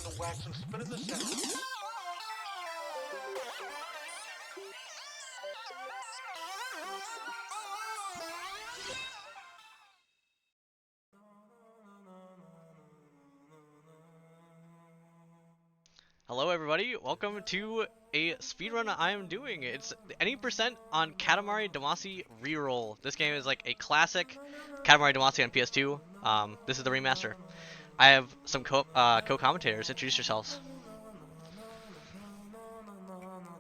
the wax and spin in the center. Hello everybody, welcome to a speedrun I am doing. It's any percent on Katamari Damacy REROLL. This game is like a classic Katamari Damacy on PS2. This is the remaster. I have some co-commentators. Introduce yourselves.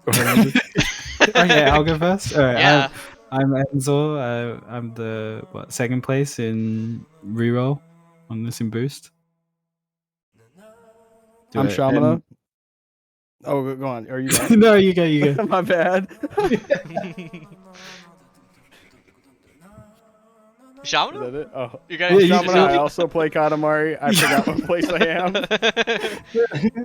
Okay, I'll go first. All right, Yeah. I'm Enzo. I'm the second place in reroll on this in boost. I'm Shamana. Oh, go on. Are you done? No, you go. You go. My bad. Shamana? Is that it? Oh, You got Yeah, Shamana. I also play Katamari. I forgot what place I am.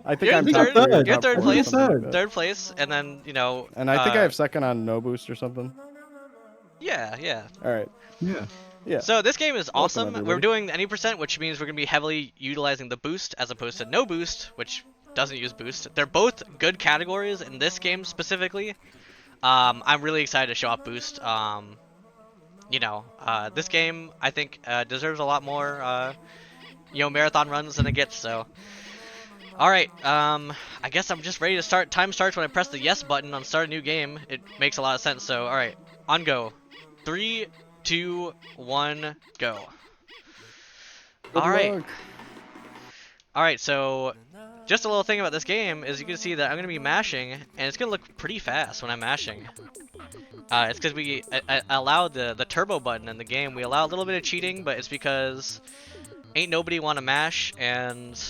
I think I'm top third. three or You're top third four or place. something like that. Third place, and then you know. And I think I have second on no boost or something. Yeah. All right. Yeah. So this game is awesome. everybody. We're doing any percent, which means we're gonna be heavily utilizing the boost as opposed to no boost, which doesn't use boost. They're both good categories in this game specifically. I'm really excited to show off boost. This game I think deserves a lot more marathon runs than it gets. So, all right. I guess I'm just ready to start. Time starts when I press the yes button on start a new game. It makes a lot of sense. So, all right, on go. 3, 2, 1, go. Good luck. Alright, so just a little thing about this game is you can see that I'm going to be mashing, and it's going to look pretty fast when I'm mashing. It's because we allowed the turbo button in the game. We allow a little bit of cheating, but it's because ain't nobody want to mash, and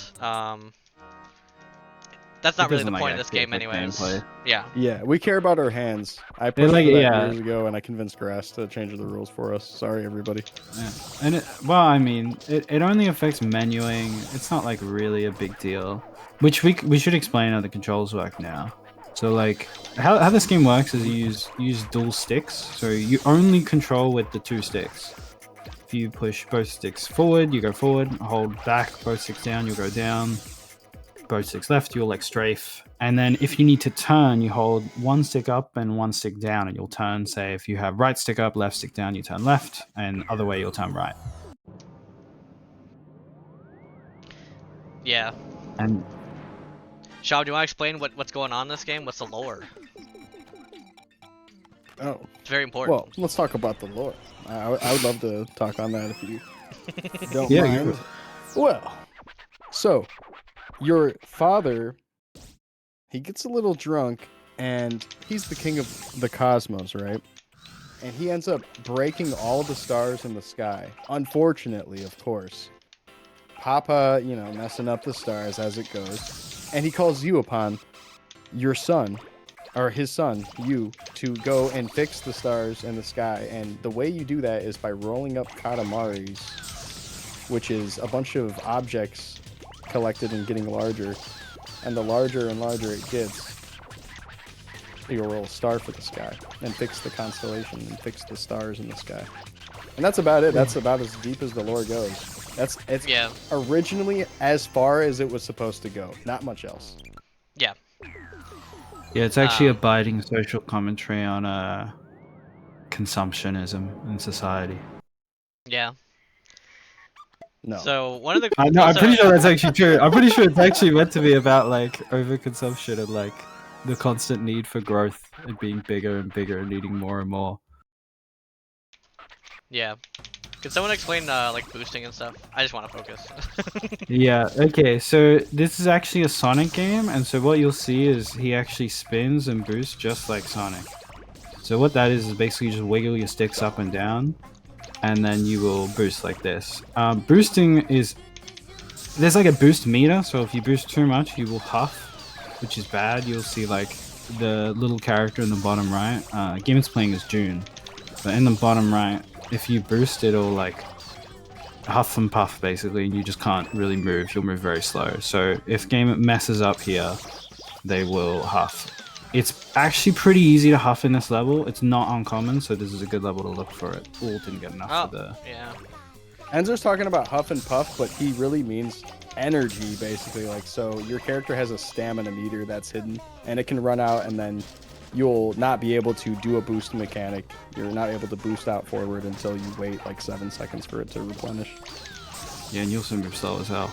that's not really the point of this game anyways. Gameplay. We care about our hands. I played like- that yeah. years ago, and I convinced Grass to change the rules for us. Sorry, everybody. Yeah. And it only affects menuing. It's not like really a big deal. Which we should explain how the controls work now. So like how this game works is you use dual sticks. So you only control with the 2 sticks. If you push both sticks forward, you go forward. Hold back both sticks down, you'll go down. Both sticks left, you'll like strafe. And then if you need to turn, you hold 1 stick up and 1 stick down, and you'll turn. Say if you have right stick up, left stick down, you turn left, and other way you'll turn right. Yeah. And Shab, do you want to explain what's going on in this game? What's the lore? Oh, It's very important. well, let's talk about the lore. I would love to talk on that if you don't Yeah, mind. Well, so your father, he gets a little drunk, and he's the king of the cosmos, right? And he ends up breaking all the stars in the sky. Unfortunately, of course. Papa, messing up the stars as it goes. And he calls you upon your son, or his son, you, to go and fix the stars in the sky. And the way you do that is by rolling up Katamaris, which is a bunch of objects collected and getting larger, and the larger and larger it gets, you'll roll a star for the sky and fix the constellation and fix the stars in the sky. And that's about it. That's about as deep as the lore goes. It's originally as far as it was supposed to go. Not much else. Yeah. yeah, it's actually a biting social commentary on consumptionism in society. Yeah. No. So one of the I know. I'm pretty sure that's actually true. I'm pretty sure it's actually meant to be about like overconsumption and like the constant need for growth and being bigger and bigger and needing more and more. Yeah. Can someone explain like boosting and stuff? I just want to focus. Yeah, okay, so this is actually a Sonic game, and so what you'll see is he actually spins and boosts just like Sonic. So what that is basically just wiggle your sticks up and down, and then you will boost like this. Boosting is... There's like a boost meter, so if you boost too much, you will huff, which is bad. You'll see like the little character in the bottom right. Game it's playing is June, but in the bottom right, if you boost, it'll like huff and puff basically, and you just can't really move. You'll move very slow. So if game messes up here, they will huff. It's actually pretty easy to huff in this level. It's not uncommon, so this is a good level to look for it. All didn't get enough for the... Yeah. Enzo's talking about huff and puff, but he really means energy, basically. Like, so your character has a stamina meter that's hidden, and it can run out, and then you'll not be able to do a boost mechanic. You're not able to boost out forward until you wait like 7 seconds for it to replenish. Yeah, and you'll soon be slow as hell.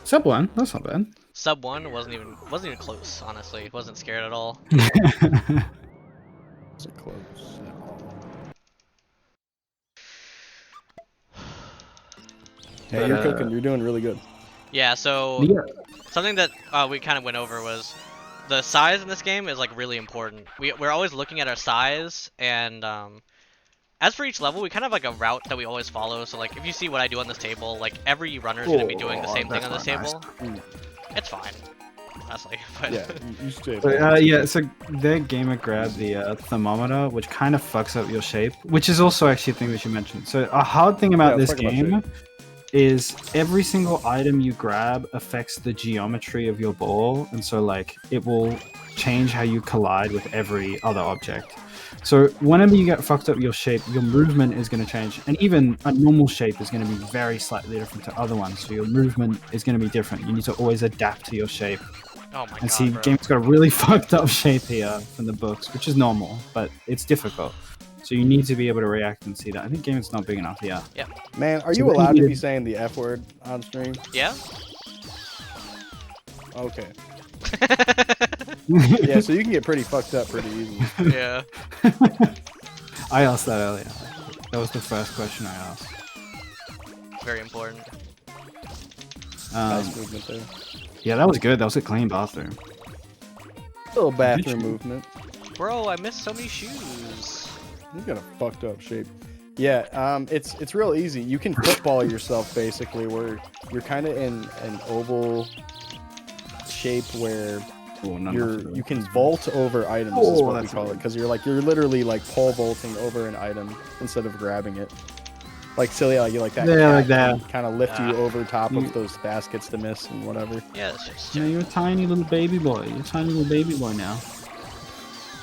Sub 1, that's not bad. Sub 1 wasn't even close, honestly. Wasn't scared at all. Is it close? Hey, you're cooking. You're doing really good. Yeah, so Yeah. something that we kind of went over was the size in this game is like really important. We're always looking at our size, and as for each level, we kind of have like a route that we always follow. So like if you see what I do on this table, like every runner is going to be doing the same thing on this table. It's fine, honestly. But Yeah, you stay. Yeah, so their gamer grabbed the thermometer, which kind of fucks up your shape, which is also actually a thing that you mentioned. So a hard thing about this game is every single item you grab affects the geometry of your ball, and so like it will change how you collide with every other object. So whenever you get fucked up your shape, your movement is going to change, and even a normal shape is going to be very slightly different to other ones. So your movement is going to be different. You need to always adapt to your shape. oh my And god, see, bro. game's got a really fucked up shape here from the books, which is normal, but it's difficult. So you need to be able to react and see that. I think game's not big enough here. Man, are So you what allowed you to need be saying the F word on stream? Yeah. Okay. Yeah, so you can get pretty fucked up pretty easily. Yeah. I asked that earlier. That was the first question I asked. Very important. Nice movement there. Yeah, that was good. That was a clean bathroom. Little bathroom movement. Bro, I missed so many shoes. You got a fucked up shape. Yeah, it's real easy. You can football yourself basically, where you're kind of in an oval shape where you can vault over items is what we call it, because you're literally like pole vaulting over an item instead of grabbing it. Like silly, like you like that. Yeah, like that. Kind of lift you over top of those baskets to miss and whatever. Yeah, it's just Yeah, you're a tiny little baby boy. You're a tiny little baby boy now.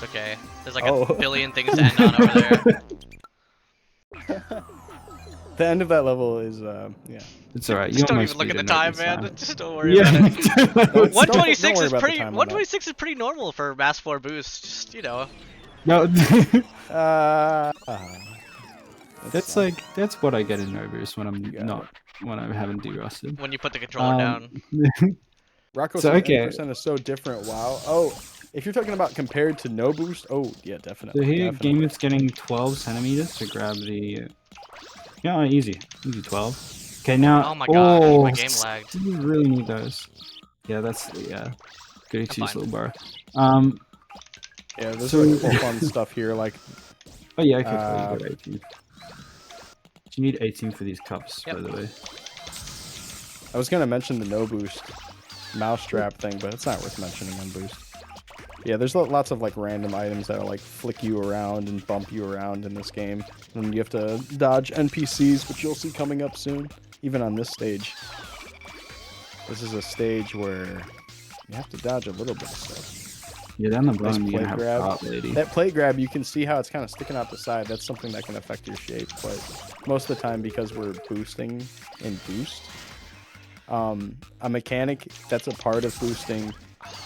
okay. There's like a billion things to end on over there. The end of that level is yeah. It's alright. Just don't even look at the time, man. Just don't worry Yeah. about it. Don't 126 worry is about the pretty. time on that. 126 is pretty normal for Mass 4 boost. Just No, That's that's what I get in no boost when I'm when I haven't derusted. when you put the controller down. Rocco So, says okay. 80% is so different. Wow. Oh, if you're talking about compared to no boost, oh yeah, definitely. So here, definitely. game is getting 12 centimeters to grab the. Yeah, easy 12. Okay, now. Oh my god, oh, my game lagged. You really need those. Yeah, that's Goody I'm two fine. little bro. Yeah, there's so- like cool fun stuff here. Like Oh yeah, okay, cool. You got 18. You need 18 for these cups, Yep. by the way. I was gonna mention the no boost mousetrap thing, but it's not worth mentioning on boost. Yeah, there's lots of like random items that'll like flick you around and bump you around in this game, and you have to dodge NPCs, which you'll see coming up soon. Even on this stage, this is a stage where you have to dodge a little bit of stuff. Yeah, down the Nice bottom you're plate gonna have grab. a top lady. That plate grab, you can see how it's kind of sticking out the side. That's something that can affect your shape, but most of the time, because we're boosting in boost, a mechanic that's a part of boosting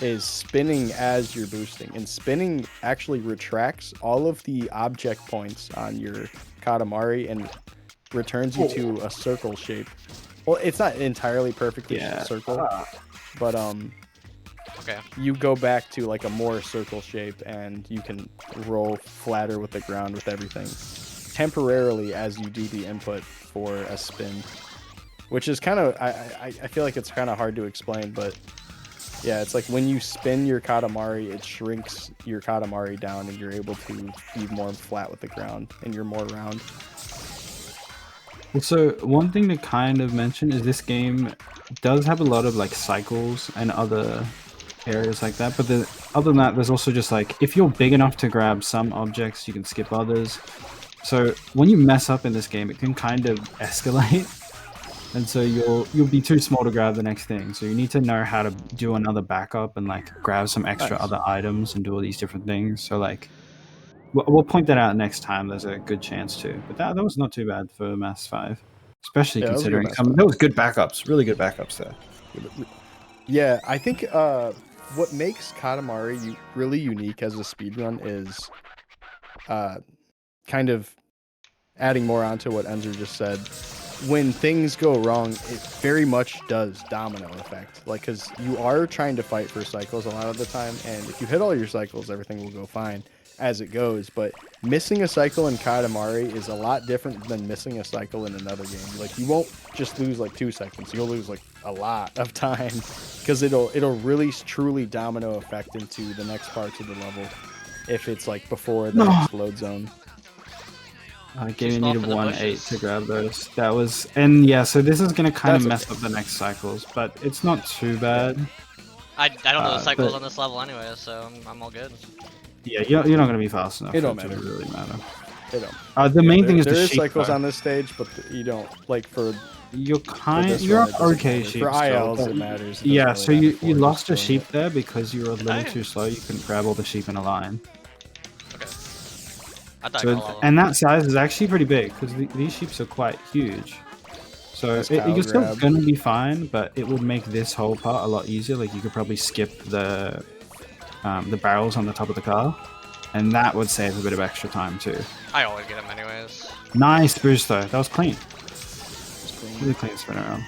is spinning as you're boosting, and spinning actually retracts all of the object points on your Katamari and returns you to a circle shape. Well, it's not entirely perfectly circle, but Okay. you go back to like a more circle shape, and you can roll flatter with the ground with everything temporarily as you do the input for a spin, which is kind of I feel like it's kind of hard to explain, but yeah, it's like when you spin your Katamari, it shrinks your Katamari down, and you're able to be more flat with the ground, and you're more round. So one thing to kind of mention is this game does have a lot of like cycles and other areas like that, but other than that, there's also just like if you're big enough to grab some objects, you can skip others. So when you mess up in this game, it can kind of escalate, and so you'll be too small to grab the next thing. So you need to know how to do another backup and like grab some extra other items and do all these different things. So like we'll point that out next time. There's a good chance to, but that was not too bad for Mass 5. especially Yeah, that was a good considering mess some. up. That was good backups, really good backups there. Yeah, I think what makes Katamari really unique as a speedrun is kind of adding more onto what Enzer just said. When things go wrong, it very much does domino effect. Like, because you are trying to fight for cycles a lot of the time, and if you hit all your cycles, everything will go fine as it goes. But missing a cycle in Katamari is a lot different than missing a cycle in another game. Like, you won't just lose like 2 seconds; you'll lose like a lot of time, because it'll really truly domino effect into the next parts of the level if it's like before the next load zone. Game small needed for the 1-8 bushes. to grab those. That was, and yeah, so this is gonna kind of That's mess up the next cycles, but it's not too bad. I don't know the cycles but- on this level anyway, so I'm all good. Yeah, you're not gonna be fast enough. It don't for it to matter. really matter. They don't. The main thing is there the is sheep, cycles though. on this stage, but you don't like for You're this you're one, it doesn't okay matter. sheep. For still, ILs but it matters. It yeah, doesn't so really you matter you for lost a just sheep doing there because you were a little I? too slow. You couldn't grab all the sheep in a line. Okay. I thought I So called all of and them. that size is actually pretty big because these sheeps are quite huge. So Nice you're cow still grab. gonna be fine, but it would make this whole part a lot easier. Like you could probably skip the barrels on the top of the car, and that would save a bit of extra time too. I always get them anyways. Nice boost though. That was clean. It's clean. Really clean spin around.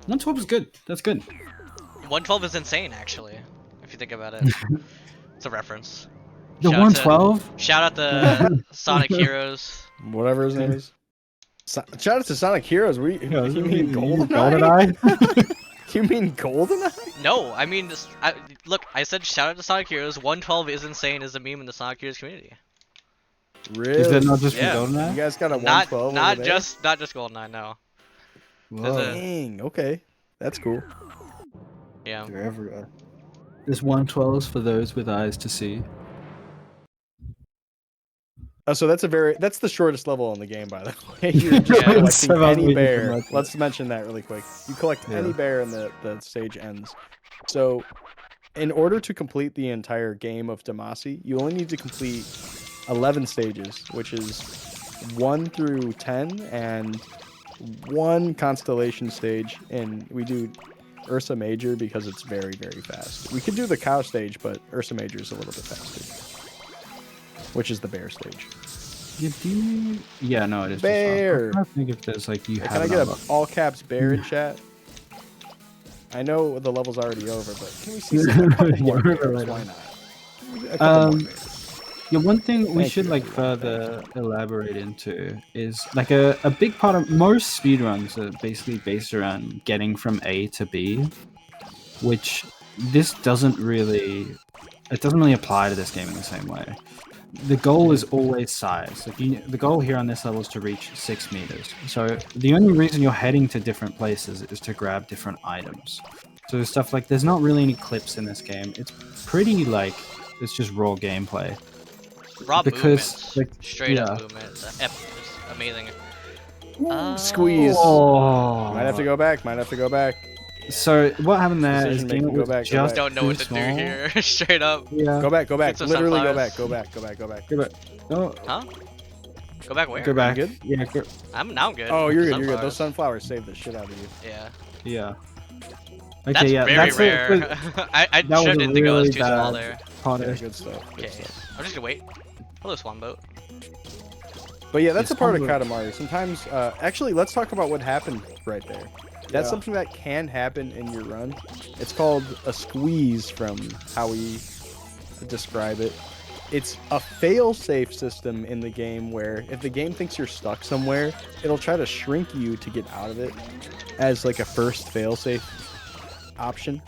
112 is good. That's good. 112 is insane, actually, if you think about it. It's a reference. The Shout out to- 112. Shout out the Sonic Heroes. Whatever his name is. Shout out to Sonic Heroes. You mean GoldenEye? GoldenEye? You mean GoldenEye? No, I mean, look, I said shout out to Sonic Heroes. 112 is insane is a meme in the Sonic Heroes community. Really? Is that not just Yeah. from You GoldenEye? guys got a Not 112 not over there? just GoldenEye, no. Whoa. There's a- Dang. Okay, that's cool. Yeah. They're everywhere. There's 112s for those with eyes to see. So that's the shortest level in the game, by the way. You're just Yeah. collecting So I was any waiting for bear. that. Let's mention that really quick. You collect any Yeah. bear and the stage ends. So, in order to complete the entire game of Damacy, you only need to complete 11 stages, which is 1 through 10 and 1 constellation stage. And we do Ursa Major because it's very, very fast. We could do the cow stage, but Ursa Major is a little bit faster, which is the bear stage. Yeah, no, it is. Bear. I'm trying to think if there's like you Hey, have. can I get another- a all caps bear in chat? I know the level's already over, but can we see a couple more Yeah, bears? right Why on. not? A couple more bears. Yeah, one thing we Thank should you, like everyone. further elaborate into is like a big part of most speedruns are basically based around getting from A to B, which this doesn't really apply to this game in the same way. The goal is always size. Like the goal here on this level is to reach 6 meters. So the only reason you're heading to different places is to grab different items. So stuff like there's not really any clips in this game. It's pretty like it's just raw gameplay. Raw Because, movements. like, Straight up yeah. movements. It's amazing. Squeeze. Oh. Might have to go back. Might have to go back. So what happened there is Decision game making, go was back, go just back. Don't know too what to small. do here. Straight up. Yeah. Go back. Go back. Get some Literally go sunflowers. back. Go back. Go back. Go back. Go back. Oh, Huh? Go back where? go back. good? Yeah. Go, I'm now good. Oh, you're good. You're good. Sunflowers. Those sunflowers save the shit out of you. Yeah. yeah. Okay. That's yeah. very that's rare. it. I that was should a didn't think I was really too small bad there. Part Yeah, of good stuff. Good Okay. stuff. I'm just gonna wait. Hello, Swan Boat. But yeah, that's It's a part of humble. Katamari. Sometimes, actually, let's talk about what happened right there. That's Yeah. something that can happen in your run. It's called a squeeze from how we describe it. It's a fail-safe system in the game where if the game thinks you're stuck somewhere, it'll try to shrink you to get out of it as like a first fail-safe option,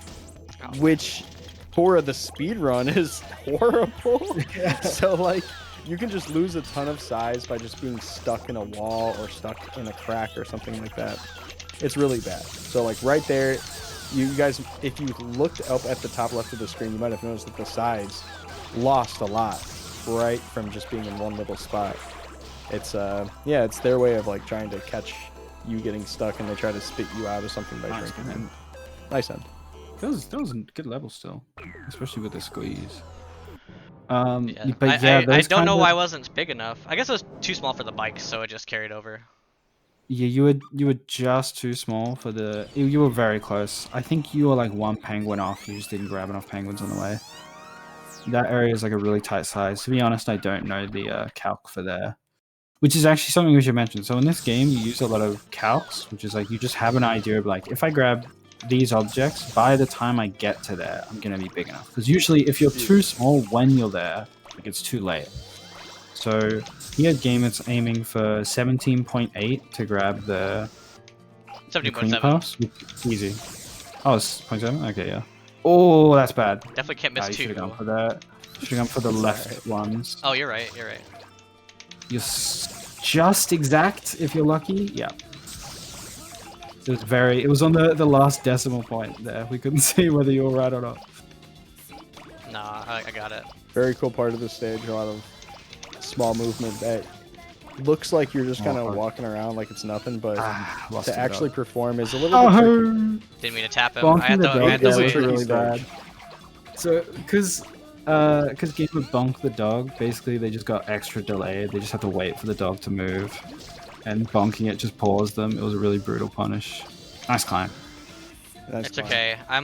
Oh. which for the speed run is horrible. So like you can just lose a ton of size by just being stuck in a wall or stuck in a crack or something like that. It's really bad. So like right there, you guys, if you looked up at the top left of the screen, you might have noticed that the sides lost a lot right from just being in one little spot. It's yeah, it's their way of like trying to catch you getting stuck, and they try to spit you out of something by Nice, shrinking. man. And nice end. That was a good level still, especially with the squeeze. Yeah. But yeah, I those don't know kind why I of- wasn't big enough. I guess it was too small for the bike, so it just carried over. Yeah, you were just too small for the. You were very close. I think you were like one penguin off. You just didn't grab enough penguins on the way. That area is like a really tight size. To be honest, I don't know the calc for there, which is actually something we should mention. So in this game, you use a lot of calcs, which is like you just have an idea of like if I grab these objects, by the time I get to there, I'm gonna be big enough. Because usually, if you're too small when you're there, like it's too late. So here, game it's aiming for 17.8 to grab the clean 17.7. pass. Easy. Oh, it's 0.7? Okay, yeah. Oh, that's bad. Definitely can't miss You should 2. have gone for that. Should have gone for the left ones. Oh, you're right. You're right. You're just exact if you're lucky. Yeah. It was on the last decimal point there. We couldn't see whether you were right or not. Nah, I got it. Very cool part of the stage. A lot of small movement that looks like you're just kind of walking around like it's nothing, but to actually perform is a little bit tricky. Didn't mean to tap him. Bonking I had the to, dog I had to is wait. really bad. So, because game would bonk the dog, basically they just got extra delay. They just had to wait for the dog to move, and bonking it just paused them. It was a really brutal punish. Nice climb. It's okay. I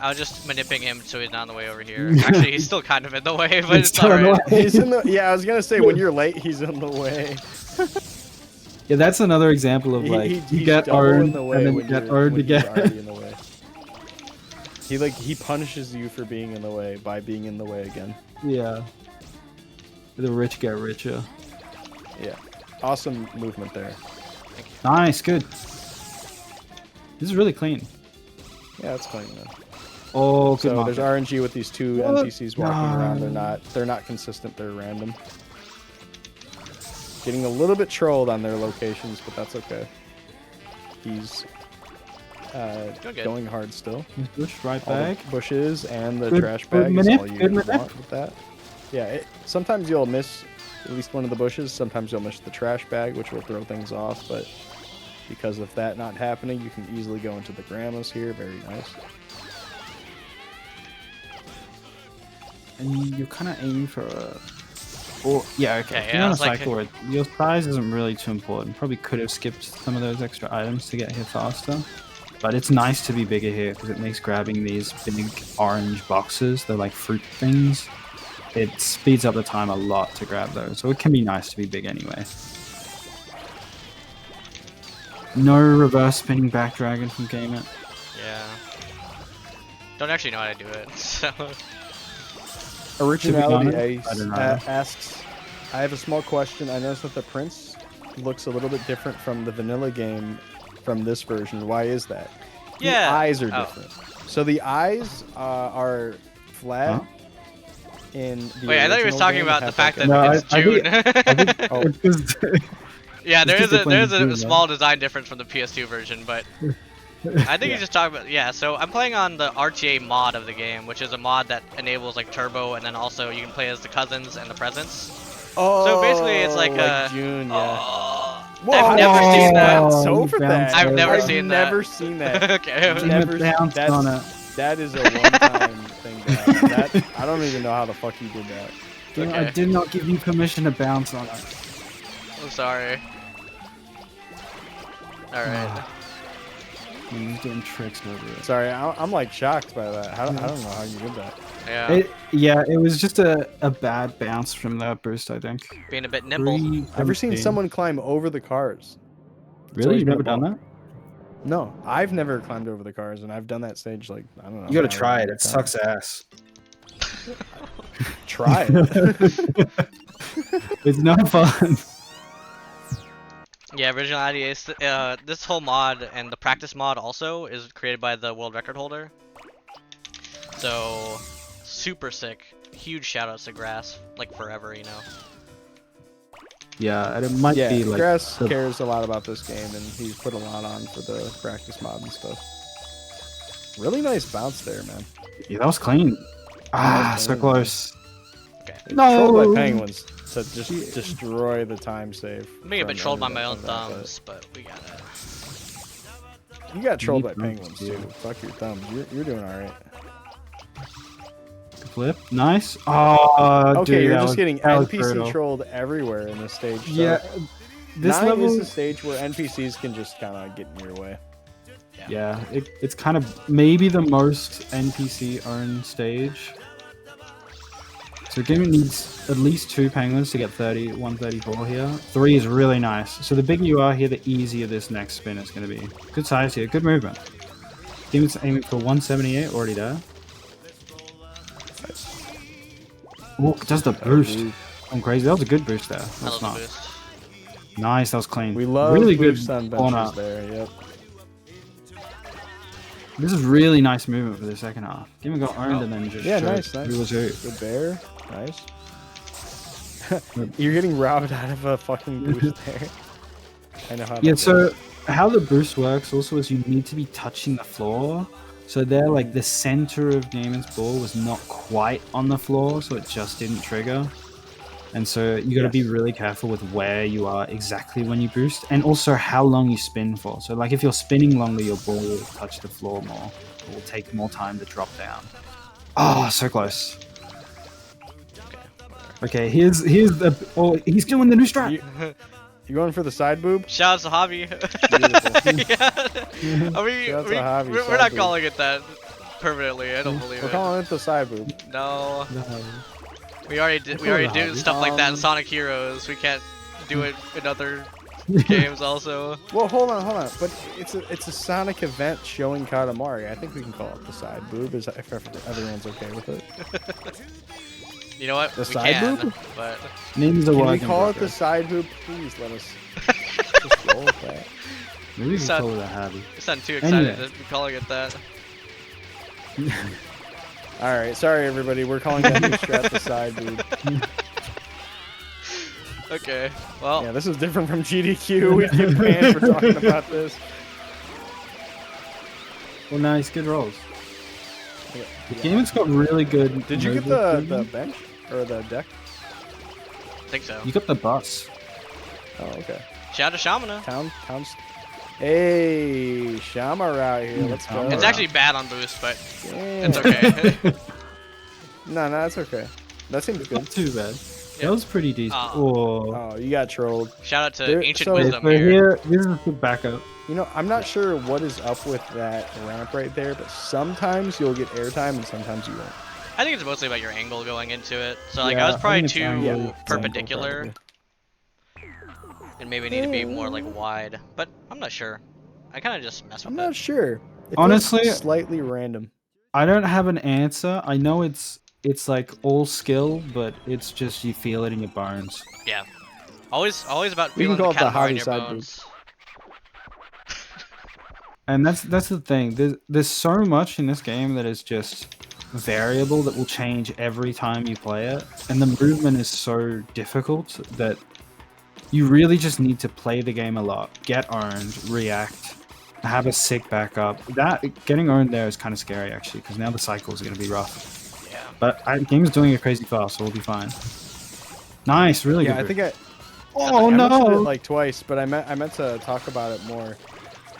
was just manipulating him so he's not in the way over here. Actually, he's still kind of in the way, but it's alright. He's in the. Yeah, I was gonna say when you're late, he's in the way. Yeah, that's another example of like you get owned and then you get owned again. In the way. He punishes you for being in the way by being in the way again. Yeah. The rich get richer. Yeah. Awesome movement there. Nice, good. This is really clean. Yeah, it's clean, man. Oh, good. So there's RNG with these two NPCs walking around. They're not consistent. They're random. Getting a little bit trolled on their locations, but that's okay. He's going hard still. Bush right All back. the bushes and the Good- trash good bag is minute, all you good want minute. with that. Yeah, sometimes you'll miss at least one of the bushes. Sometimes you'll miss the trash bag, which will throw things off, but because of that not happening, you can easily go into the grandmas here. Very nice. And you're kind of aiming for a... Oh, yeah, okay. Okay, You're yeah, on I a was like- cycle where your size isn't really too important. Probably could have skipped some of those extra items to get here faster. But it's nice to be bigger here because it makes grabbing these big orange boxes, they're like fruit things, it speeds up the time a lot to grab those. So it can be nice to be big anyway. No reverse spinning back dragon from Game It. Yeah. Don't actually know how to do it, so... Originality I don't know. asks, I have a small question. I noticed that the prince looks a little bit different from the vanilla game from this version. Why is that? Yeah. The eyes are Oh. different. So the eyes are flat in the Wait, I thought you were original talking game. about It the has fact like that a- it's June. Oh. It's just- Yeah, there It's is just a there's June, a small design difference from the PS2 version, but I think you just talked about so I'm playing on the RTA mod of the game, which is a mod that enables like turbo, and then also you can play as the cousins and the presents. So basically, it's like a June, yeah. Whoa, I've never seen that. Bounce over that. I've never I've seen that. never seen that. Okay. Never bounced on it. That is a one-time thing. That I don't even know how the fuck you did that. Okay. I did not give you permission to bounce on it. I'm sorry. All right. He's doing tricks over it. Sorry, I'm like shocked by that. I don't know how you did that. Yeah. It was just a bad bounce from that boost, I think. Being a bit nimble. Ever seen someone climb over the cars? It's Really? always You've been never a done ball. that? No, I've never climbed over the cars, and I've done that stage like I don't know. You gotta however try it. many It times. sucks ass. Try it. It's not fun. Yeah, originality is this whole mod and the practice mod also is created by the world record holder. So super sick. Huge shout outs to Grass, like forever, you know. Yeah, and it might Yeah, be like Grass the- cares a lot about this game, and he's put a lot on for the practice mod and stuff. Really nice bounce there, man. Yeah, that was clean. Ah, so clean. close. Okay. No. Trolled by penguins to just destroy the time save. I may have been from trolled by any my of own that, thumbs, but we got it. but You got trolled by Deep penguins thumbs, too. yeah. Fuck your thumbs. You're doing all right. Flip. Nice. Oh, Okay, dude, you're that just was- getting that was NPC brutal. trolled everywhere in this stage. So Yeah. this 9 level is the stage where NPCs can just kind of get in your way. Yeah, it's kind of maybe the most NPC owned stage. So game needs at least 2 penguins to get 134 here. 3 is really nice. So the bigger you are here, the easier this next spin is going to be. Good size here, good movement. Game's aiming for 178, already there. Oh, it does the boost. I'm crazy. That was a good boost there. I That's love the smart. boost. Nice, that was clean. We love really boosts good on corner. benches there. Yep. This is really nice movement for the second half. Game got owned and then just Yeah, showed nice. who was who. Good bear. Nice. You're getting robbed out of a fucking boost there. I know how. Yeah, that so goes. how the boost works also is you need to be touching the floor. So there, like the center of Gamon's ball was not quite on the floor, so it just didn't trigger. And so you got to be really careful with where you are exactly when you boost, and also how long you spin for. So like if you're spinning longer, your ball will touch the floor more. It will take more time to drop down. Oh, so close. Okay, here's the. Oh, he's doing the new strat. You going for the side boob? Shout out to Hobby. Yeah. I mean, Shout out to Hobby, we're side not boob. calling it that permanently. I don't believe We're it. calling it the side boob. No, No. we already did. We call it already a do hobby. stuff like that in Sonic Heroes. We can't do it in other games also. Well, hold on. But it's a Sonic event showing Katamari. I think we can call it the side boob, if everyone's okay with it. You know what? The we side can, boob? but Names are Can we working, call it bro. the side boob? Please let us just roll with that. Maybe we can Sad. call it a hobby. it's not too excited Anyway. to be calling it that. All right, sorry everybody. We're calling that new strat the side boob. Okay. Well, Yeah, this is different from GDQ. We've been banned for talking about this. Well, nice, good rolls. Yeah. The Gamon's got really good. Did you get movement the movement. bench or the deck? I think so. You got the bus. Oh, okay. Shout out to Shamana. Towns. Hey, Shamar out here. Let's go. It's Alright. actually bad on boost, but Damn. it's okay. No, that's okay. That seems good. Not too bad. Yeah. That was pretty decent. Aw. Oh. Oh, you got trolled. Shout out to There- Ancient so- Wisdom So here. here, this is the backup. You know, I'm not sure what is up with that ramp right there, but sometimes you'll get airtime and sometimes you won't. I think it's mostly about your angle going into it. So like Yeah, I was probably think it's too angle, perpendicular, probably. and maybe need to be more like wide. But I'm not sure. I kind of just mess with I'm it. not sure. It feels Honestly- slightly random. I don't have an answer. I know it's like all skill, but it's just you feel it in your bones. Yeah. Always about We can feeling the call it the Katamari in hobby your side bones. And that's the thing. There's so much in this game that is just variable that will change every time you play it, and the movement is so difficult that you really just need to play the game a lot, get owned, react, have a sick backup. That getting owned there is kind of scary actually, because now the cycles are going to be rough. Yeah. But game's doing it crazy fast, so we'll be fine. Nice, really Yeah, I good. think Oh I mentioned it no! like twice, but I meant to talk about it more.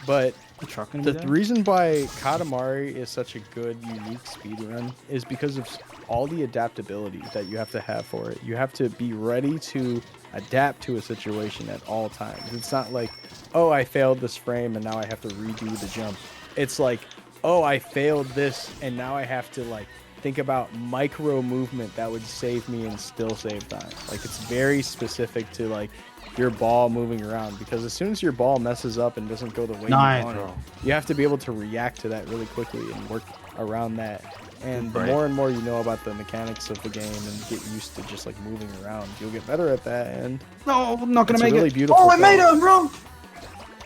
But The truck gonna be the there? reason why Katamari is such a good, unique speedrun is because of all the adaptability that you have to have for it. You have to be ready to adapt to a situation at all times. It's not like, oh, I failed this frame and now I have to redo the jump. It's like, oh, I failed this and now I have to like think about micro movement that would save me and still save time. Like it's very specific to like your ball moving around, because as soon as your ball messes up and doesn't go the way Nice, you want it, bro. you have to be able to react to that really quickly and work around that. And the Right. more and more you know about the mechanics of the game and get used to just like moving around, you'll get better at that. And No, I'm not gonna It's a make really it. beautiful Oh, I made it! film. I'm wrong!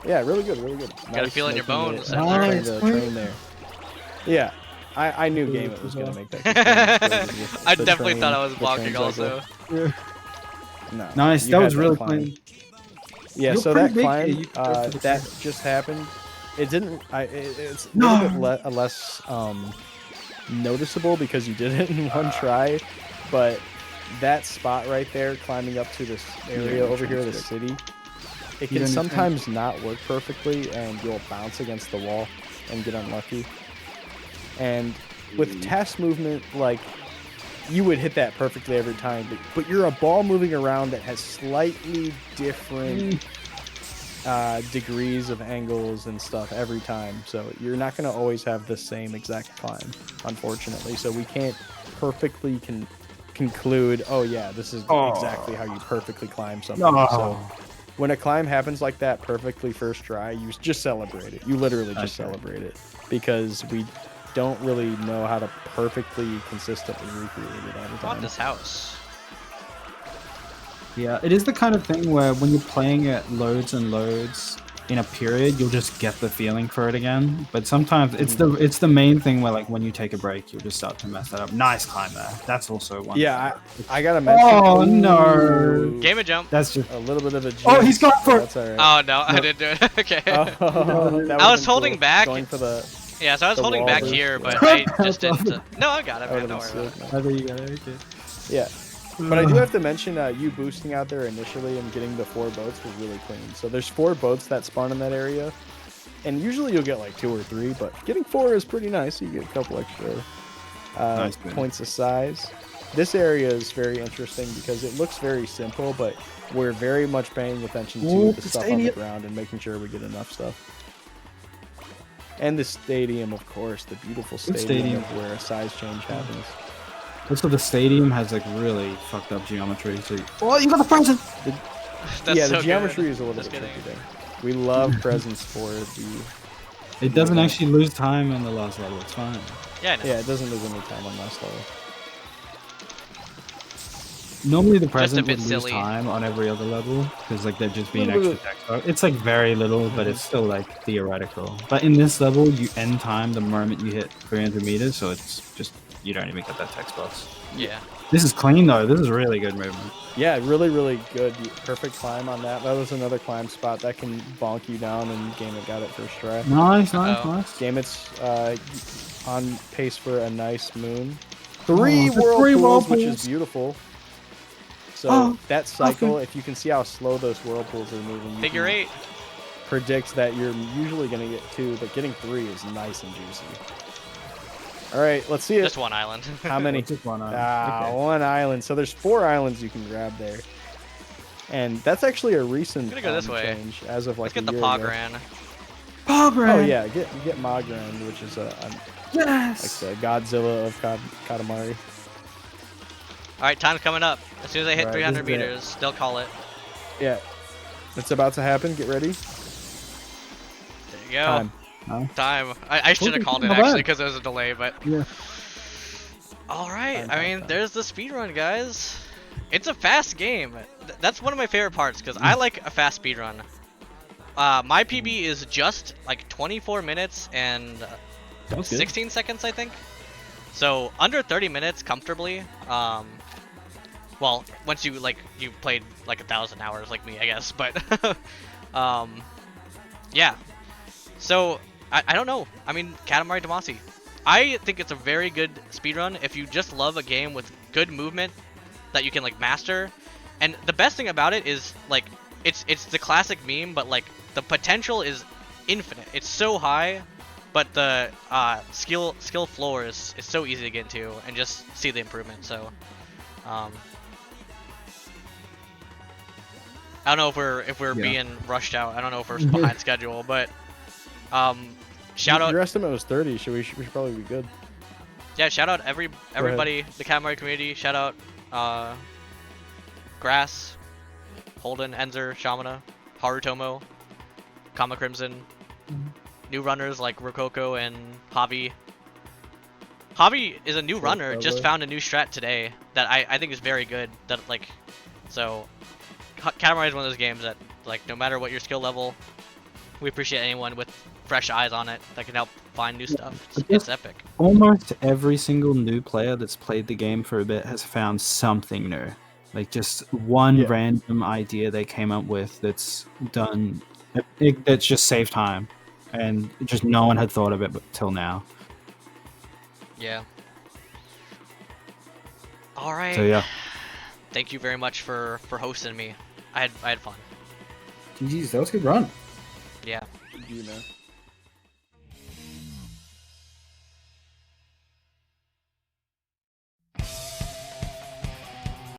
yeah, really good, really good. Gotta feel it in your making bones. it- Nice. trying to train there. Yeah, I knew Game It was gonna make that. with I the definitely train- thought I was the blocking train cycle. also. No, Nice, you that had was really climb. clean. Yeah, You're so pretty that big climb here, you can go for the that climb. just happened. It didn't. It's a No. little bit less noticeable because you did it in one try, but that spot right there, climbing up to this area over here, the city, it You can don't sometimes not work perfectly, and you'll bounce against the wall and get unlucky. And with test movement, like, you would hit that perfectly every time, but you're a ball moving around that has slightly different degrees of angles and stuff every time. So you're not going to always have the same exact climb, unfortunately. So we can't perfectly conclude, oh yeah, this is exactly how you perfectly climb something. So when a climb happens like that perfectly first try, you just celebrate it. You literally just celebrate it, because we don't really know how to perfectly consistently recreate it all the time. I want this house. Yeah, it is the kind of thing where when you're playing it loads and loads in a period, you'll just get the feeling for it again. But sometimes it's the main thing where, like, when you take a break, you'll just start to mess that up. Nice climb there. That's also one. Yeah, I gotta mention. Oh no! Game of jump. That's just a little bit of a. Oh, he's going for it. That's all right. Oh no, I didn't do it. Okay. I was holding back. Going for the. Yeah, so I was holding back here, but I just didn't. No, I got it, man. Don't worry about it. I think you got it. Okay. Yeah. But I do have to mention, you boosting out there initially and getting the 4 boats was really clean. So there's 4 boats that spawn in that area, and usually you'll get like 2 or 3, but getting 4 is pretty nice. You get a couple extra points of size. This area is very interesting because it looks very simple, but we're very much paying attention to the stuff on the ground and making sure we get enough stuff. And the stadium, of course, the beautiful stadium where a size change happens. Also, the stadium has like really fucked up geometry. So, oh, you got the present. The geometry is a little bit tricky there. We love presents for the. It doesn't actually lose time on the last level. It's fine. Yeah, I know. Yeah, it doesn't lose any time on last level. Normally, the present would silly. lose time on every other level because like there'd just be an extra text. It's like very little, but it's still like theoretical. But in this level, you end time the moment you hit 300 meters, so it's just. You don't even get that text box. Yeah. This is clean though. This is really good movement. Yeah, really, really good. Perfect climb on that. That was another climb spot that can bonk you down, and Game It got it first try. Nice, nice. Game It's on pace for a nice moon. 3 whirlpools, which is beautiful. So that cycle, if you can see how slow those whirlpools are moving, you Figure 8 predict that you're usually going to get 2, but getting 3 is nice and juicy. All right, let's see it. Just one island. How many? Just one island. Okay. 1 island. So there's 4 islands you can grab there, and that's actually a recent go this way. change as of like Let's get the a year ago. Pogran. Pogran. Oh yeah, get Mogran, which is yes. like the Godzilla of Katamari. All right, time's coming up. As soon as I hit Right, 300 this is it. meters, they'll call it. Yeah, it's about to happen. Get ready. There you go. Time. I should have called it actually because there was a delay, but. Yeah. All right. I mean, there's the speedrun, guys. It's a fast game. That's one of my favorite parts because I like a fast speedrun. My PB is just like 24 minutes and 16 seconds, I think. So under 30 minutes comfortably. Well, once you played like 1,000 hours like me, I guess. But yeah. So I don't know. I mean, Katamari Damacy. I think it's a very good speedrun if you just love a game with good movement that you can like master. And the best thing about it is like it's the classic meme, but like the potential is infinite. It's so high, but the skill floor is so easy to get into and just see the improvement. So I don't know if we're being rushed out. I don't know if we're behind schedule, but shout out. Your estimate was 30. We should probably be good. Yeah, shout out everybody, the Katamari community. Shout out Grass, Holden, Enzer, Shamana, Harutomo, Kama Crimson, new runners like Rokoko and Javi. Javi is a new runner, just found a new strat today that I think is very good. That like, so Katamari is one of those games that like no matter what your skill level, we appreciate anyone with fresh eyes on it that can help find new stuff. It's epic. Almost every single new player that's played the game for a bit has found something new. Like just one random idea they came up with that's done, that's just saved time. And just no one had thought of it till now. Yeah. All right. So yeah. Thank you very much for hosting me. I had fun. Jeez, that was a good run. Yeah. You know.